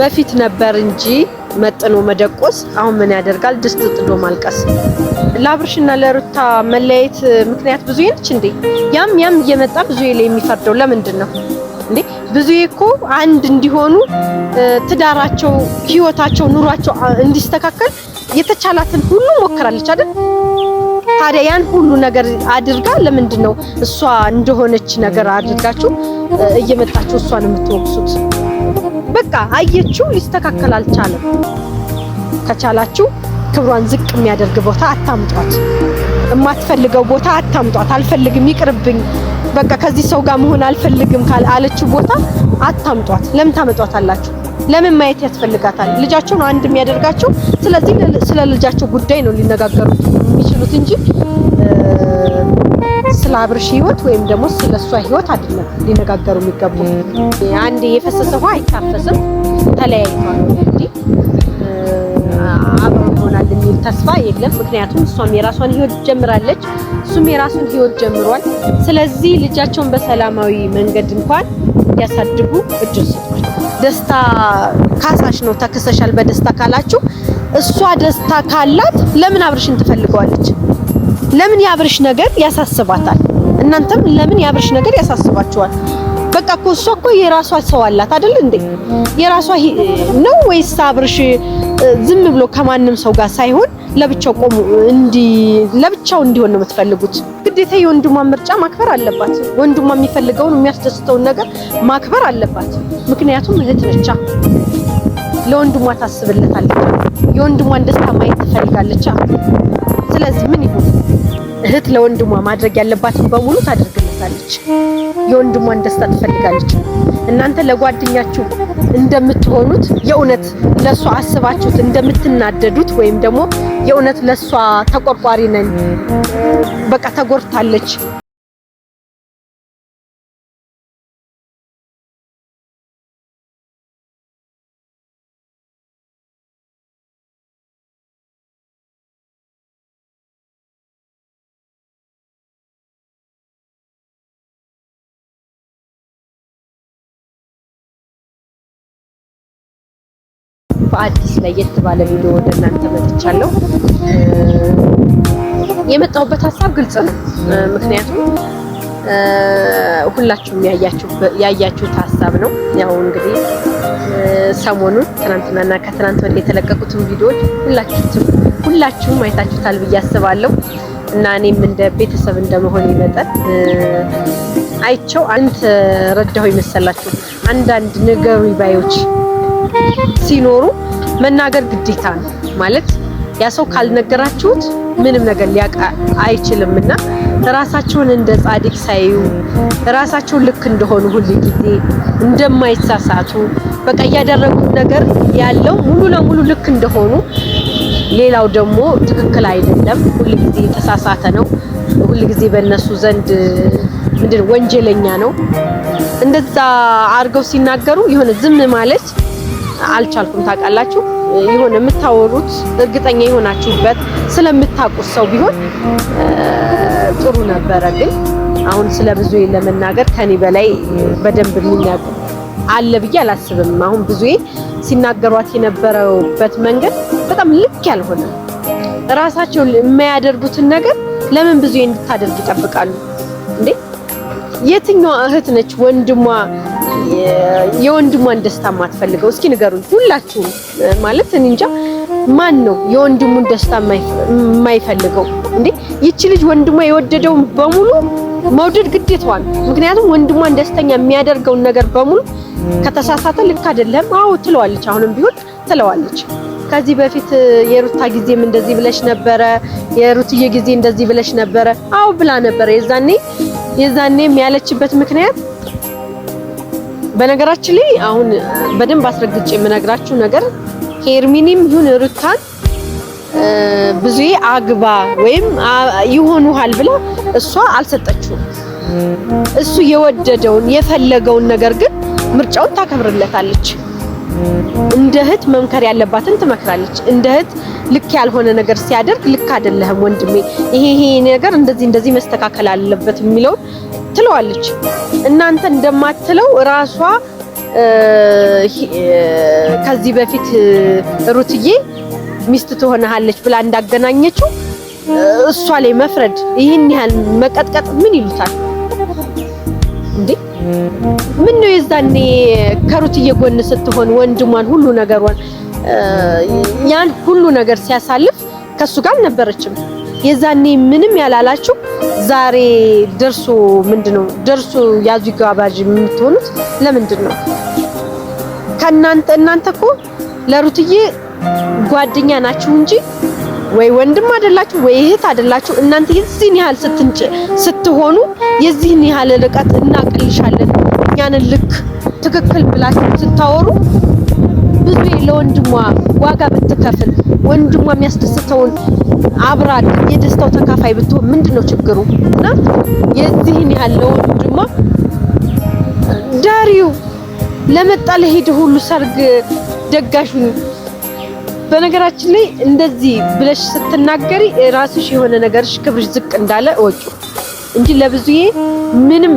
በፊት ነበር እንጂ መጥኖ መደቆስ አሁን ምን ያደርጋል ድስት ጥዶ ማልቀስ። ለአብርሽና ለሩታ መለያየት ምክንያት ብዙ ይንች እንዴ ያም እየመጣ ብዙ ላይ የሚፈርደው ለምንድን ነው እንዴ? ብዙ እኮ አንድ እንዲሆኑ ትዳራቸው፣ ህይወታቸው፣ ኑሯቸው እንዲስተካከል የተቻላትን ሁሉ ሞክራለች አይደል? ታዲያ ያን ሁሉ ነገር አድርጋ ለምንድን ነው እሷ እንደሆነች ነገር አድርጋችሁ እየመጣችሁ እሷን የምትወቅሱት? በቃ አየችው ሊስተካከል አልቻለም። ከቻላችሁ ክብሯን ዝቅ የሚያደርግ ቦታ አታምጧት። የማትፈልገው ቦታ አታምጧት። አልፈልግም ይቅርብኝ በቃ ከዚህ ሰው ጋር መሆን አልፈልግም አለችው ቦታ አታምጧት። ለምን ታመጧታላችሁ? ለምን ማየት ያስፈልጋታል? ልጃቸው ነው አንድ የሚያደርጋቸው። ስለዚህ ስለ ልጃቸው ጉዳይ ነው ሊነጋገሩ የሚችሉት እንጂ ስለ አብርሽ ህይወት ወይም ደግሞ ስለ እሷ ህይወት አይደለም ሊነጋገሩ የሚገቡ። አንዴ የፈሰሰ ውሃ አይታፈስም። ተለያይቷል እንግዲህ አብረው ይሆናል የሚል ተስፋ የለም። ምክንያቱም እሷም የራሷን ህይወት ጀምራለች፣ እሱም የራሱን ህይወት ጀምሯል። ስለዚህ ልጃቸውን በሰላማዊ መንገድ እንኳን ያሳድጉ እድል ሰጥቷል። ደስታ ካሳሽ ነው ተከሰሻል በደስታ ካላችሁ እሷ ደስታ ካላት ለምን አብርሽን ትፈልገዋለች? ለምን የአብርሽ ነገር ያሳስባታል? እናንተም ለምን የአብርሽ ነገር ያሳስባችኋል? በቃ እኮ እሷ እኮ የራሷ ሰው አላት አይደል እንዴ? የራሷ ነው ወይስ አብርሽ ዝም ብሎ ከማንም ሰው ጋር ሳይሆን ለብቻው ቆሙ ለብቻው እንዲሆን ነው የምትፈልጉት? ግዴታ የወንድሟን ምርጫ ማክበር አለባት። ወንድሟ የሚፈልገውን የሚያስደስተውን ነገር ማክበር አለባት። ምክንያቱም እህት ነቻ፣ ለወንድሟ ታስብለታለች፣ የወንድሟን ደስታ ማየት ትፈልጋለች። ስለዚህ ምን ይሁን እህት ለወንድሟ ማድረግ ያለባትን በሙሉ ታደርግለታለች። የወንድሟን ደስታ ትፈልጋለች። እናንተ ለጓደኛችሁ እንደምትሆኑት የእውነት ለሷ አስባችሁት እንደምትናደዱት ወይም ደግሞ የእውነት ለሷ ተቆርቋሪ ነን በቃ ተጎርታለች በአዲስ ለየት ባለ ቪዲዮ ወደ እናንተ መጥቻለሁ። የመጣሁበት ሀሳብ ግልጽ ነው። ምክንያቱም ሁላችሁም ያያችሁት ሀሳብ ነው። ያው እንግዲህ ሰሞኑን ትናንትናና ከትናንት ወዲያ የተለቀቁትን ቪዲዮዎች ሁላችሁም አይታችሁታል ብዬ አስባለሁ እና እኔም እንደ ቤተሰብ እንደመሆን ይመጣል አይቸው አንተ ረዳሁ ይመስላችሁ አንዳንድ ነገሩ ባዮች ሲኖሩ መናገር ግዴታ ነው ማለት ያ ሰው ካልነገራችሁት ምንም ነገር ሊያቃ አይችልምና ራሳቸውን እንደ ጻድቅ ሳይዩ ራሳቸውን ልክ እንደሆኑ ሁሉ ጊዜ እንደማይሳሳቱ በቃ ያደረጉት ነገር ያለው ሙሉ ለሙሉ ልክ እንደሆኑ ሌላው ደግሞ ትክክል አይደለም ሁሉ ጊዜ የተሳሳተ ነው ሁሉ ጊዜ በእነሱ ዘንድ ምንድን ወንጀለኛ ነው እንደዛ አርገው ሲናገሩ የሆነ ዝም ማለት አልቻልኩም። ታውቃላችሁ የሆነ የምታወሩት እርግጠኛ የሆናችሁበት ስለምታውቁት ሰው ቢሆን ጥሩ ነበረ። ግን አሁን ስለ ብዙ ለመናገር ከኔ በላይ በደንብ የሚናገር አለ ብዬ አላስብም። አሁን ብዙ ሲናገሯት የነበረበት መንገድ በጣም ልክ ያልሆነ ራሳቸው የማያደርጉትን ነገር ለምን ብዙ እንድታደርግ ይጠብቃሉ እንዴ? የትኛዋ እህት ነች ወንድሟ የወንድሟን ደስታ ማትፈልገው? እስኪ ንገሩኝ ሁላችሁም። ማለት እኔ እንጃ ማን ነው የወንድሙን ደስታ የማይፈልገው እንዴ? ይቺ ልጅ ወንድሟ የወደደውን በሙሉ መውደድ ግዴታዋ ነው። ምክንያቱም ወንድሟን ደስተኛ የሚያደርገውን ነገር በሙሉ ከተሳሳተ ልክ አይደለም አዎ ትለዋለች። አሁንም ቢሆን ትለዋለች። ከዚህ በፊት የሩታ ጊዜም እንደዚህ ብለሽ ነበረ፣ የሩትዬ ጊዜ እንደዚህ ብለሽ ነበረ። አዎ ብላ ነበረ የዛኔም ያለችበት ምክንያት በነገራችን ላይ አሁን በደንብ አስረግጬ የምነግራችሁ ነገር ሄርሚኒም ይሁን ሩታን ብዙዬ አግባ ወይም ይሆኑሃል ብላ እሷ አልሰጠችውም። እሱ የወደደውን የፈለገውን ነገር ግን ምርጫውን ታከብርለታለች። እንደ እህት መምከር ያለባትን ትመክራለች። እንደ እህት ልክ ያልሆነ ነገር ሲያደርግ ልክ አይደለም ወንድሜ፣ ይሄ ነገር እንደዚህ መስተካከል አለበት የሚለው ትለዋለች። እናንተ እንደማትለው ራሷ ከዚህ በፊት ሩትዬ ሚስት ትሆናለች ብላ እንዳገናኘችው እሷ ላይ መፍረድ ይሄን ያህል መቀጥቀጥ ምን ይሉታል እንዴ? ምን ነው የዛኔ ከሩትዬ ጎን ስትሆን ወንድሟን ሁሉ ነገሯን ያን ሁሉ ነገር ሲያሳልፍ ከሱ ጋር ነበረችም። የዛኔ ምንም ያላላችሁ ዛሬ ደርሶ ምንድነው ደርሶ ያዙ ጋባዥ የምትሆኑት ለምንድን ነው? እናንተ እኮ ለሩትዬ ጓደኛ ናችሁ እንጂ ወይ ወንድም አይደላችሁ ወይ እህት አይደላችሁ። እናንተ የዚህን ያህል ስትሆኑ የዚህን ያህል ርቀት እናቅልሻለን እኛን ልክ ትክክል ብላችሁ ስታወሩ ብዙ ለወንድሟ ዋጋ ብትከፍል ወንድሟ የሚያስደስተውን አብራ የደስታው ተካፋይ ብትሆን ምንድነው ችግሩ? እና የዚህን ያህል ለወንድሟ ዳሪው ለመጣ ለሄደ ሁሉ ሰርግ ደጋሹኝ። በነገራችን ላይ እንደዚህ ብለሽ ስትናገሪ ራስሽ የሆነ ነገርሽ ክብርሽ ዝቅ እንዳለ እወቂ እንጂ ለብዙዬ ምንም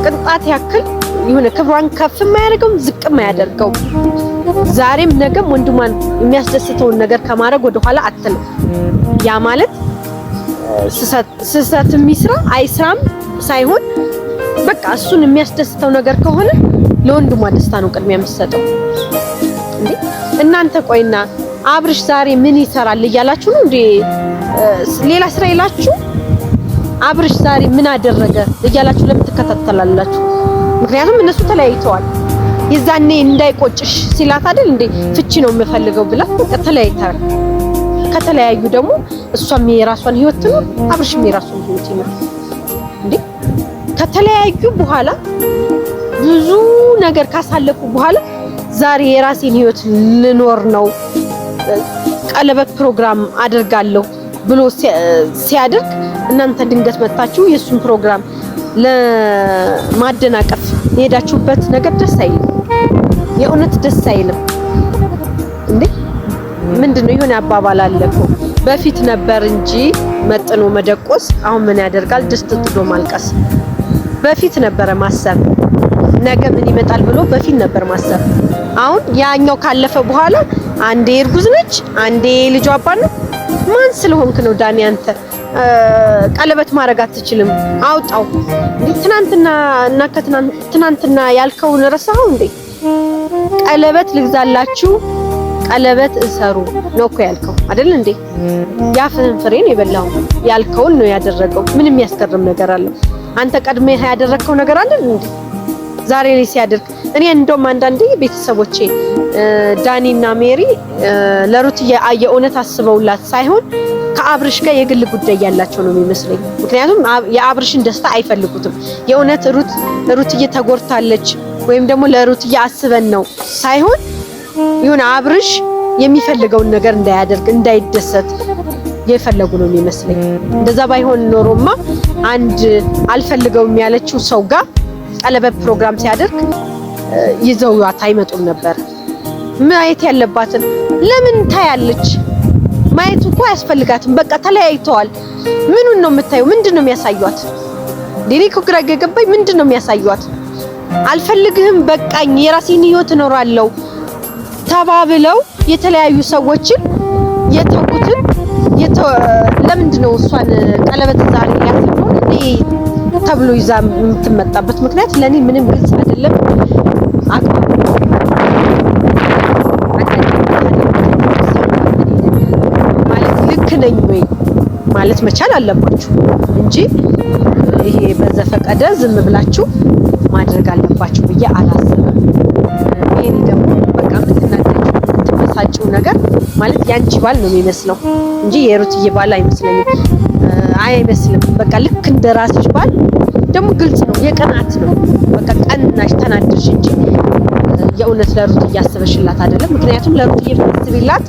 ቅንጣት ያክል የሆነ ክብሯን ከፍ የማያደርገው ዝቅ የማያደርገው ዛሬም ነገም ወንድሟን የሚያስደስተውን ነገር ከማድረግ ወደ ኋላ አትልም። ያ ማለት ስህተት የሚስራ አይስራም ሳይሆን በቃ እሱን የሚያስደስተው ነገር ከሆነ ለወንድሟ ደስታ ነው ቅድሚያ የምትሰጠው እንዴ። እናንተ ቆይና አብርሽ ዛሬ ምን ይሰራል እያላችሁ ነው እንዴ? ሌላ ስራ ይላችሁ አብርሽ ዛሬ ምን አደረገ እያላችሁ ለምን ትከታተላላችሁ? ምክንያቱም እነሱ ተለያይተዋል። የዛኔ እንዳይቆጭሽ ሲላት አይደል እንዴ ፍቺ ነው የምፈልገው ብላ ተለያይተዋል። ከተለያዩ ደግሞ እሷም የራሷን ህይወት ነው አብርሽም የራሱን ህይወት ነው እንዴ። ከተለያዩ በኋላ ብዙ ነገር ካሳለፉ በኋላ ዛሬ የራሴን ህይወት ልኖር ነው ቀለበት ፕሮግራም አደርጋለሁ ብሎ ሲያደርግ እናንተ ድንገት መጣችሁ የሱን ፕሮግራም ለማደናቀፍ የሄዳችሁበት ነገር ደስ አይልም። የእውነት ደስ አይልም እንዴ። ምንድነው የሆነ አባባል አለ እኮ በፊት ነበር እንጂ መጥኖ መደቆስ አሁን ምን ያደርጋል ድስት ጥዶ ማልቀስ። በፊት ነበረ ማሰብ ነገ ምን ይመጣል ብሎ በፊት ነበር ማሰብ። አሁን ያኛው ካለፈ በኋላ አንዴ እርጉዝ ነች አንዴ ልጇ አባት ነው። ማን ስለሆንክ ነው ዳኒ አንተ ቀለበት ማድረግ አትችልም? አውጣው እንዴ! ትናንትና ያልከውን ረሳኸው እንዴ? ቀለበት ልግዛላችሁ ቀለበት እሰሩ ነው እኮ ያልከው አይደል እንዴ? ያፍህን ፍሬን የበላው ያልከውን ነው ያደረገው። ምንም የሚያስገርም ነገር አለው? አንተ ቀድመህ ያደረግከው ነገር አለ እንዴ? ዛሬ ላይ ሲያደርግ እኔ እንደውም አንዳንዴ ቤተሰቦቼ ዳኒና ሜሪ ለሩት የእውነት አስበውላት ሳይሆን ከአብርሽ ጋር የግል ጉዳይ ያላቸው ነው የሚመስለኝ። ምክንያቱም የአብርሽን ደስታ አይፈልጉትም። የእውነት ሩት እየተጎርታለች ወይም ደግሞ ለሩት አስበን ነው ሳይሆን ይሁን አብርሽ የሚፈልገውን ነገር እንዳያደርግ እንዳይደሰት የፈለጉ ነው የሚመስለኝ። እንደዛ ባይሆን ኖሮማ አንድ አልፈልገውም ያለችው ሰው ጋር ቀለበት ፕሮግራም ሲያደርግ ይዘውዋት አይመጡም ነበር። ማየት ያለባትን ለምን ታያለች? ማየቱ እኮ አያስፈልጋትም። በቃ ተለያይተዋል። ምኑን ነው የምታየው? ምንድነው የሚያሳዩት? ዲኒ እኮ ግራ ገባኝ። ምንድነው የሚያሳዩት? አልፈልግህም በቃኝ የራሴን ህይወት እኖራለሁ ተባብለው የተለያዩ ሰዎችን የተውኩትን ለምንድነው እሷን ቀለበት ዛሬ ያፈረው እኔ ተብሎ ይዛ የምትመጣበት ምክንያት ለኔ ምንም ግልጽ አይደለም። ማለት ልክ ነኝ ወይ ማለት መቻል አለባችሁ እንጂ ይሄ በዘፈቀደ ዝም ብላችሁ ማድረግ አለባችሁ ብዬ አላስብም። ይሄ ደግሞ በቃ የምትመሳጭው ነገር ማለት ያንቺ ባል ነው የሚመስለው እንጂ የሩትዬ ባል አይመስለኝም። አይመስልም። በቃ ልክ እንደራስሽ ባል ደግሞ ግልጽ ነው የቀናት ነው። በቃ ቀናሽ ተናደሽ እንጂ የእውነት ለሩት እያሰበሽላት አይደለም። ምክንያቱም ለሩት እየፈስብላት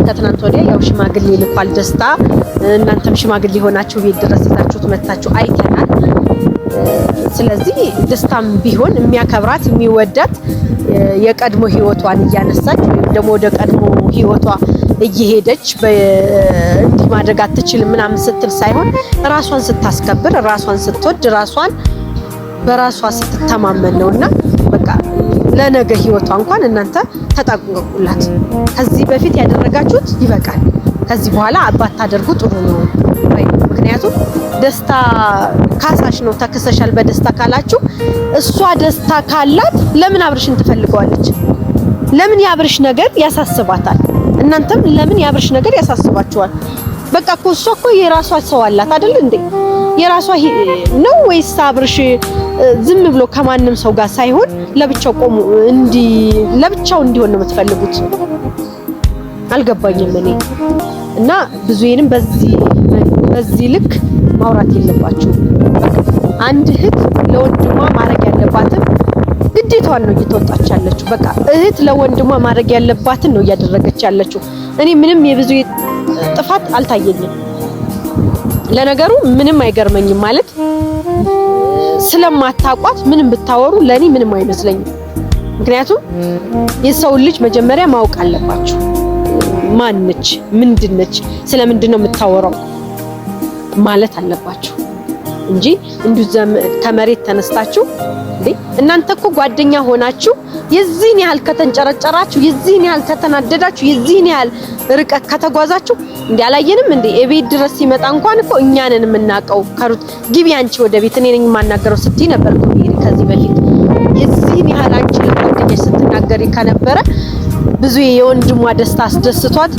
ከትናንት ወዲያ ያው ሽማግሌ ልኳል ደስታ። እናንተም ሽማግሌ ሆናችሁ ቤት ድረስ ይዛችሁት መታችሁ አይተናል። ስለዚህ ደስታም ቢሆን የሚያከብራት የሚወዳት የቀድሞ ህይወቷን እያነሳች ወይም ደግሞ ወደ ቀድሞ ህይወቷ እየሄደች እንዲህ ማድረግ አትችልም ምናምን ስትል ሳይሆን ራሷን ስታስከብር ራሷን ስትወድ ራሷን በራሷ ስትተማመን ነውና በቃ ለነገ ህይወቷ እንኳን እናንተ ተጠንቀቁላት። ከዚህ በፊት ያደረጋችሁት ይበቃል። ከዚህ በኋላ ባታደርጉ ጥሩ ነው። ምክንያቱም ደስታ ካሳሽ ነው። ተከሰሻል በደስታ ካላችሁ እሷ ደስታ ካላት ለምን አብርሽን ትፈልገዋለች? ለምን ያብርሽ ነገር ያሳስባታል? እናንተም ለምን ያብርሽ ነገር ያሳስባችኋል? በቃ እኮ እሷ እኮ የራሷ ሰው አላት አይደል እንዴ? የራሷ ነው ወይስ አብርሽ ዝም ብሎ ከማንም ሰው ጋር ሳይሆን ለብቻው ቆሙ ለብቻው እንዲሆን ነው የምትፈልጉት? አልገባኝም እኔ እና ብዙዬንም በዚህ ልክ ማውራት የለባችሁ። አንድ እህት ለወንድሟ ማድረግ ያለባትን ግዴታዋን ነው እየተወጣች ያለችው። በቃ እህት ለወንድሟ ማድረግ ያለባትን ነው እያደረገች ያለችው። እኔ ምንም የብዙዬ ጥፋት አልታየኝም። ለነገሩ ምንም አይገርመኝም ማለት ስለማታቋት ምንም ብታወሩ ለኔ ምንም አይመስለኝም። ምክንያቱም የሰው ልጅ መጀመሪያ ማወቅ አለባችሁ። ማንነች? ምንድነች? ስለምንድነው የምታወራው ማለት አለባችሁ እንጂ እንዲሁ ከመሬት ተነስታችሁ እንዴ እናንተ እኮ ጓደኛ ሆናችሁ የዚህን ያህል ከተንጨረጨራችሁ፣ የዚህን ያህል ከተናደዳችሁ፣ የዚህን ያህል ርቀት ከተጓዛችሁ እንዴ አላየንም እንዴ? የቤት ድረስ ሲመጣ እንኳን እኮ እኛ ነን የምናውቀው። ከሩት ግቢ አንቺ ወደ ቤት እኔ ነኝ የማናገረው ስትይ ነበር እኮ ከዚህ በፊት። የዚህን ያህል አንቺ ለጓደኛሽ ስትናገሪ ከነበረ ብዙ የወንድሟ ደስታ አስደስቷት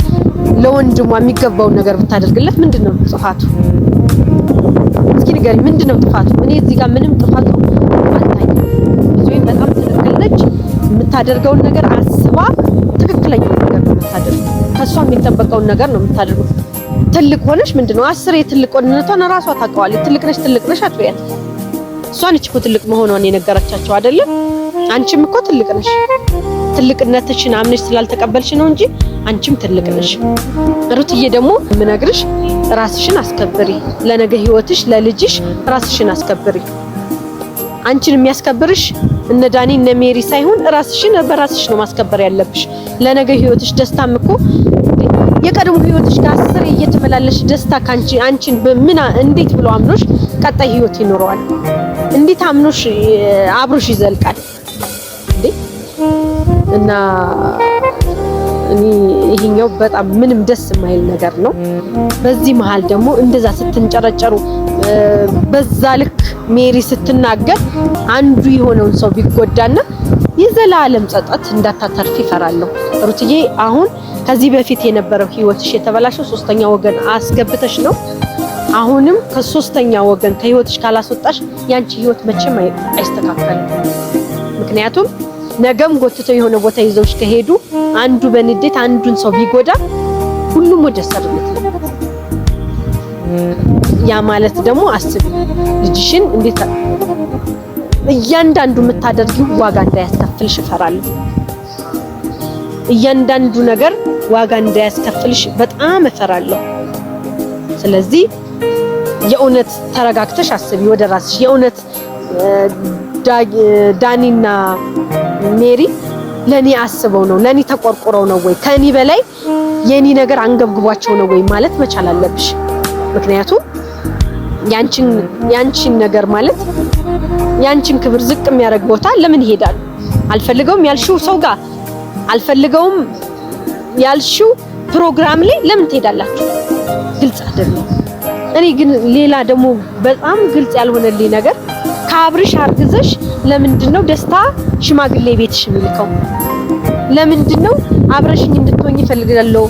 ለወንድሟ የሚገባውን ነገር ብታደርግለት ምንድነው ጥፋቱ? እስኪ ንገሪ፣ ምንድነው ጥፋቱ? እኔ እዚህ ጋር ምንም ጥፋቱ አልታየም። ብዙ በጣም ትክክል ነች። የምታደርገውን ነገር አስባ ትክክለኛው ነገር ነው የምታደርገው። ከሷ የሚጠበቀውን ነገር ነው የምታደርገው። ትልቅ ሆነሽ ምንድነው አስሬ ትልቅነቷን ራሷ ታውቀዋለች። ትልቅ ነሽ አትበያት። እሷ ነች እኮ ትልቅ መሆኗን የነገረቻቸው አይደለም? አንቺም እኮ ትልቅ ነሽ። ትልቅነትሽን አምነሽ ስላልተቀበልሽ ነው እንጂ አንቺም ትልቅ ነሽ። ሩትዬ ደግሞ የምነግርሽ ራስሽን አስከብሪ። ለነገ ህይወትሽ ለልጅሽ ራስሽን አስከብሪ። አንቺን የሚያስከብርሽ እነ ዳኒ እነ ሜሪ ሳይሆን ራስሽን በራስሽ ነው ማስከበር ያለብሽ። ለነገ ህይወትሽ ደስታም እኮ የቀድሞ ህይወትሽ ጋር አስሬ እየተመላለሽ ደስታ ካንቺ አንቺን በምን እንዴት ብሎ አምኖሽ ቀጣይ ህይወት ይኖረዋል? እንዴት አምኖሽ አብሮሽ ይዘልቃል እንዴ? እና እኔ ይሄኛው በጣም ምንም ደስ የማይል ነገር ነው። በዚህ መሃል ደግሞ እንደዛ ስትንጨረጨሩ በዛ ልክ ሜሪ ስትናገር አንዱ የሆነውን ሰው ቢጎዳና የዘላለም ጸጸት እንዳታተርፊ ይፈራለሁ። ሩትዬ አሁን ከዚህ በፊት የነበረው ህይወትሽ የተበላሸው ሶስተኛ ወገን አስገብተሽ ነው። አሁንም ከሶስተኛ ወገን ከህይወትሽ ካላስወጣሽ ያንቺ ህይወት መቼም አይስተካከልም። ምክንያቱም ነገም ጎትተው የሆነ ቦታ ይዘውሽ ከሄዱ አንዱ በንዴት አንዱን ሰው ቢጎዳ ሁሉም ወደ ሰርነት ነው። ያ ማለት ደግሞ አስቢ ልጅሽን እንዴት እያንዳንዱ የምታደርጊው ዋጋ እንዳያስከፍልሽ እፈራለሁ። እያንዳንዱ ነገር ዋጋ እንዳያስከፍልሽ በጣም እፈራለሁ። ስለዚህ የእውነት ተረጋግተሽ አስቢ ወደ ራስሽ። የእውነት ዳኒና ሜሪ ለኔ አስበው ነው ለኔ ተቆርቆረው ነው ወይ ከኔ በላይ የኔ ነገር አንገብግቧቸው ነው ወይ ማለት መቻል አለብሽ። ምክንያቱም ያንቺን ነገር ማለት ያንቺን ክብር ዝቅ የሚያደርግ ቦታ ለምን ይሄዳሉ? አልፈልገውም ያልሽው ሰው ጋር አልፈልገውም ያልሽው ፕሮግራም ላይ ለምን ትሄዳላችሁ? ግልጽ አይደለም። እኔ ግን ሌላ ደግሞ በጣም ግልጽ ያልሆነልኝ ነገር ከአብርሽ አርግዘሽ ለምንድነው ደስታ ሽማግሌ ቤትሽ የሚልከው? ለምንድነው አብረሽኝ እንድትሆኝ ይፈልጋለሁ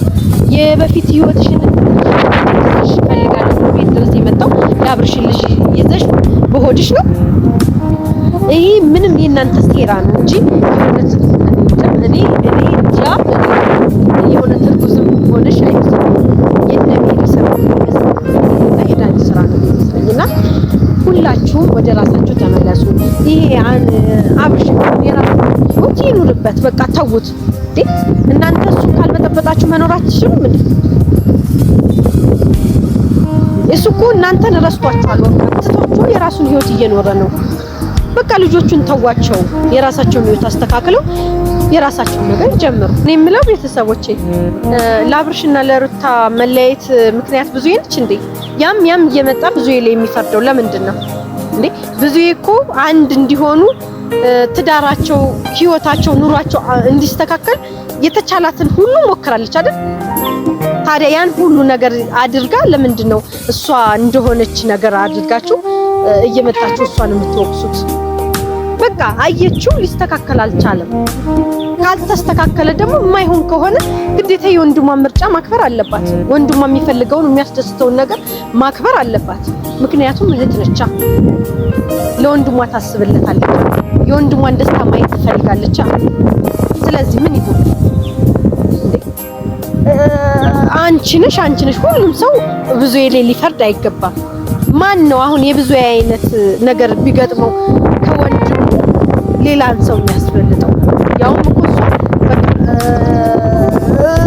የበፊት ህይወትሽን እንድትሽ ፈልጋለሁ ቤት ድረስ የመጣው የአብርሽ ልጅ ይዘሽ በሆድሽ ነው? ይሄ ምንም የእናንተ ሴራ ነው እንጂ እኔ የሆነ ትርጉዝም ሆነሽ አይመስልም። የነሜሪ ስራ ነው የዳኒ ስራ ነው የሚመስለኝና ሁላችሁም ወደ ራሳችሁ ተመለሱ። ይሄ አብርሽ የራሱ ህይወት ይኑርበት። በቃ ተውት። እናንተ እሱ ካልበጠበጣችሁ መኖር አትችሉም እንዴ? እሱ እኮ እናንተን ረስቷችኋል። ትቷችሁ የራሱን ህይወት እየኖረ ነው። በቃ ልጆቹን ተዋቸው። የራሳቸውን ህይወት አስተካክለው የራሳቸውን ነገር ጀምሩ። እኔ የምለው ቤተሰቦቼ ለአብርሽና ለሩታ መለያየት ምክንያት ብዙ ነች እንዴ? ያም እየመጣ ብዙ ላይ የሚፈርደው ለምንድን ነው እንዴ? ብዙ እኮ አንድ እንዲሆኑ ትዳራቸው፣ ህይወታቸው፣ ኑሯቸው እንዲስተካከል የተቻላትን ሁሉ ሞክራለች አይደል? ታዲያ ያን ሁሉ ነገር አድርጋ ለምንድነው እሷ እንደሆነች ነገር አድርጋችሁ እየመጣችሁ እሷን የምትወቅሱት? በቃ አየችው፣ ሊስተካከል አልቻለም። ካልተስተካከለ ደግሞ የማይሆን ከሆነ ግዴታ የወንድሟን ምርጫ ማክበር አለባት። ወንድሟ የሚፈልገውን የሚያስደስተውን ነገር ማክበር አለባት። ምክንያቱም እህት ነቻ፣ ለወንድሟ ታስብለታለች፣ የወንድሟን ደስታ ማየት ትፈልጋለች። ስለዚህ ምን ይሁን አንቺ ነሽ ሁሉም ሰው ብዙ የሌ ሊፈርድ አይገባም። ማን ነው አሁን የብዙ አይነት ነገር ቢገጥመው ከወንድሙ ሌላን ሰው የሚያስፈልጠው? ያውም እኮ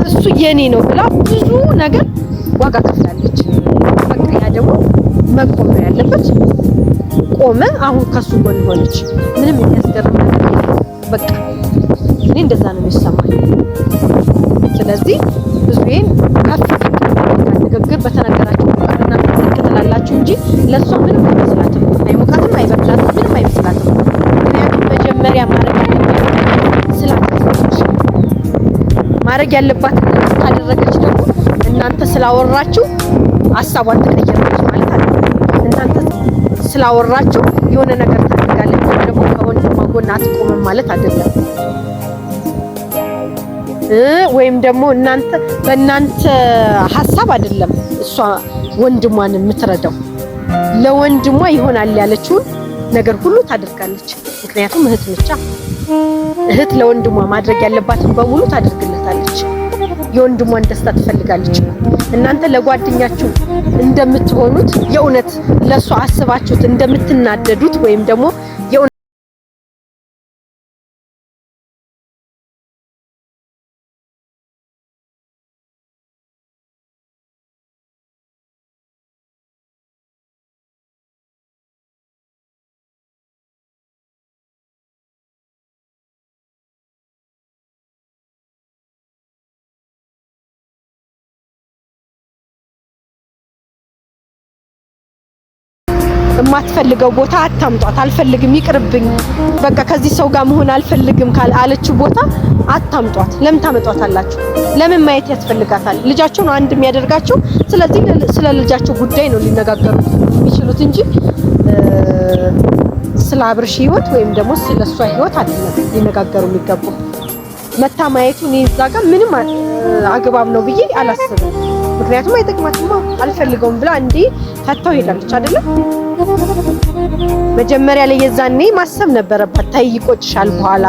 እሱ የኔ ነው ብላ ብዙ ነገር ዋጋ ከፍላለች። በቃ ያ ደግሞ መቆም ነው ያለበት። ቆመ። አሁን ከሱ ጎን ሆነች። ምንም የሚያስገርም ነገር የለም። በቃ እኔ እንደዛ ነው የሚሰማኝ። ስለዚህ ብዙዬን ከፍ ንግግር በተነገራችሁ ቁጥርና ትላላችሁ እንጂ ለሷ ምንም አይመስላትም። አይሞቃትም፣ አይበርዳትም፣ ምንም አይመስላትም። ምክንያቱም መጀመሪያ ማድረግ ያለባት ካደረገች ደግሞ እናንተ ስላወራችሁ ሀሳቧን ትቀይራለች ማለት አይደለም። እናንተ ስላወራችሁ የሆነ ነገር ታደርጋለች ደግሞ ከወንድሟ ጎን አትቆምም ማለት አይደለም። ወይም ደግሞ እናንተ በእናንተ ሀሳብ አይደለም እሷ ወንድሟን የምትረዳው፣ ለወንድሟ ይሆናል ያለችውን ነገር ሁሉ ታደርጋለች። ምክንያቱም እህት ነች። እህት ለወንድሟ ማድረግ ያለባትን በሙሉ ታደርግለታለች። የወንድሟን ደስታ ትፈልጋለች። እናንተ ለጓደኛችሁ እንደምትሆኑት የእውነት ለሷ አስባችሁት እንደምትናደዱት ወይም ደግሞ የማትፈልገው ቦታ አታምጧት። አልፈልግም፣ ይቅርብኝ፣ በቃ ከዚህ ሰው ጋር መሆን አልፈልግም አለችው ቦታ አታምጧት። ለምን ታመጧታላችሁ? ለምን ማየት ያስፈልጋታል? ልጃቸው ነው አንድ የሚያደርጋቸው። ስለዚህ ስለ ልጃቸው ጉዳይ ነው ሊነጋገሩት የሚችሉት እንጂ ስለ አብርሽ ህይወት ወይም ደግሞ ስለ እሷ ህይወት አይደለም ሊነጋገሩ የሚገቡ። መታ ማየቱ እኔ እዛ ጋር ምንም አግባብ ነው ብዬ አላስብም። ምክንያቱም አይጠቅማትማ። አልፈልገውም ብላ እንዴ ፈታው ሄዳለች አይደለም። መጀመሪያ ላይ የዛኔ ማሰብ ነበረባት። ታይ ይቆጭሻል፣ በኋላ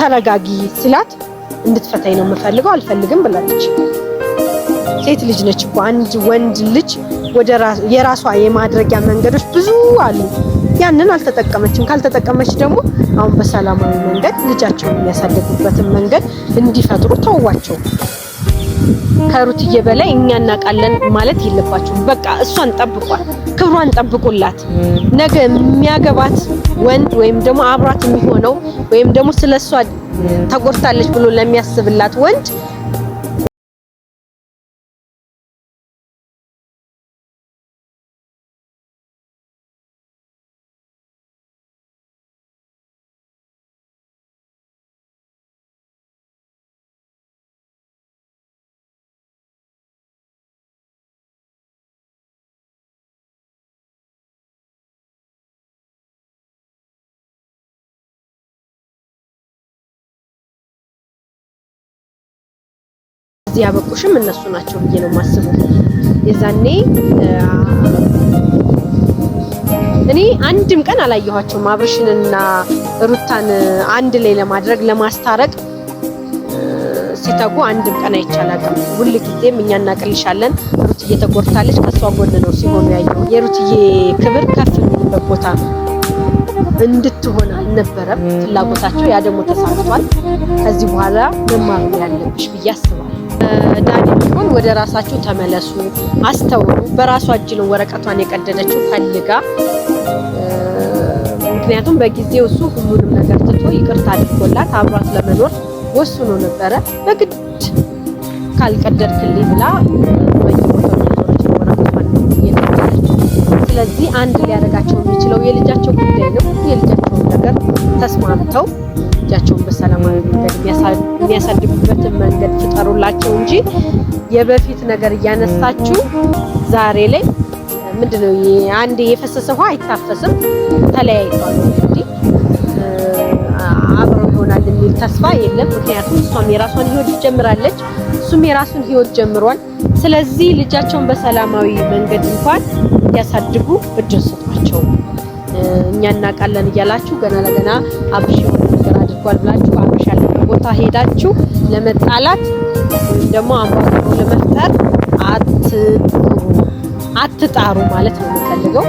ተረጋጊ ሲላት እንድትፈታኝ ነው የምፈልገው አልፈልግም ብላለች። ሴት ልጅ ነች እኮ። አንድ ወንድ ልጅ ወደ የራሷ የማድረጊያ መንገዶች ብዙ አሉ። ያንን አልተጠቀመችም። ካልተጠቀመች ደግሞ አሁን በሰላማዊ መንገድ ልጃቸውን የሚያሳድጉበትን መንገድ እንዲፈጥሩ ተዋቸው። ከሩትዬ በላይ እኛ እናውቃለን ማለት የለባችሁም። በቃ እሷን ጠብቋል፣ ክብሯን ጠብቁላት። ነገ የሚያገባት ወንድ ወይም ደግሞ አብራት የሚሆነው ወይም ደግሞ ስለሷ ተጎድታለች ብሎ ለሚያስብላት ወንድ እዚህ ያበቁሽም እነሱ ናቸው ብዬ ነው የማስበው። የዛኔ እኔ አንድም ቀን አላየኋቸውም አብርሽንና ሩታን አንድ ላይ ለማድረግ ለማስታረቅ ሲተጉ አንድም ቀን አይቻላልም። ሁሉ ጊዜም እኛ እናቀልሻለን፣ ሩትዬ ተጎድታለች፣ ከሷ ጎን ነው ሲሆኑ ያየው። የሩትዬ ክብር ከፍ የሚልበት ቦታ እንድትሆን አልነበረም ፍላጎታቸው። ያ ደግሞ ተሳክቷል። ከዚህ በኋላ መማር ያለብሽ ብዬ አስባለሁ። ዳኒ ቢሆን ወደ ራሳችሁ ተመለሱ፣ አስተውሉ። በራሷ እጅ ነው ወረቀቷን የቀደደችው ፈልጋ። ምክንያቱም በጊዜው እሱ ሁሉንም ነገር ትቶ ይቅርታ አድርጎላት አብሯት ለመኖር ወስኖ ነበረ። በግድ ካልቀደድክልኝ ብላ በየቦታው ወረቀቷን የቀደደችው። ስለዚህ አንድ ሊያደርጋቸው የሚችለው የልጃቸው ጉዳይ ነው። የልጃቸውን ነገር ተስማምተው ልጃቸውን በሰላማዊ መንገድ የሚያሳድጉበትን መንገድ ፍጠሩላቸው እንጂ የበፊት ነገር እያነሳችሁ ዛሬ ላይ ምንድነው አንድ የፈሰሰ ውሃ አይታፈስም። ተለያይቷል እንግዲህ አብረው ይሆናል የሚል ተስፋ የለም። ምክንያቱም እሷም የራሷን ህይወት ጀምራለች፣ እሱም የራሱን ህይወት ጀምሯል። ስለዚህ ልጃቸውን በሰላማዊ መንገድ እንኳን እንዲያሳድጉ እድል ስጧቸው። እኛ እናውቃለን እያላችሁ ገና ለገና አብሽ የሆነ ነገር አድርጓል ብላችሁ አብሽ ያለበት ቦታ ሄዳችሁ ለመጣላት ወይም ደግሞ አምባገነን ለመፍጠር አትጣሩ ማለት ነው የምፈልገው።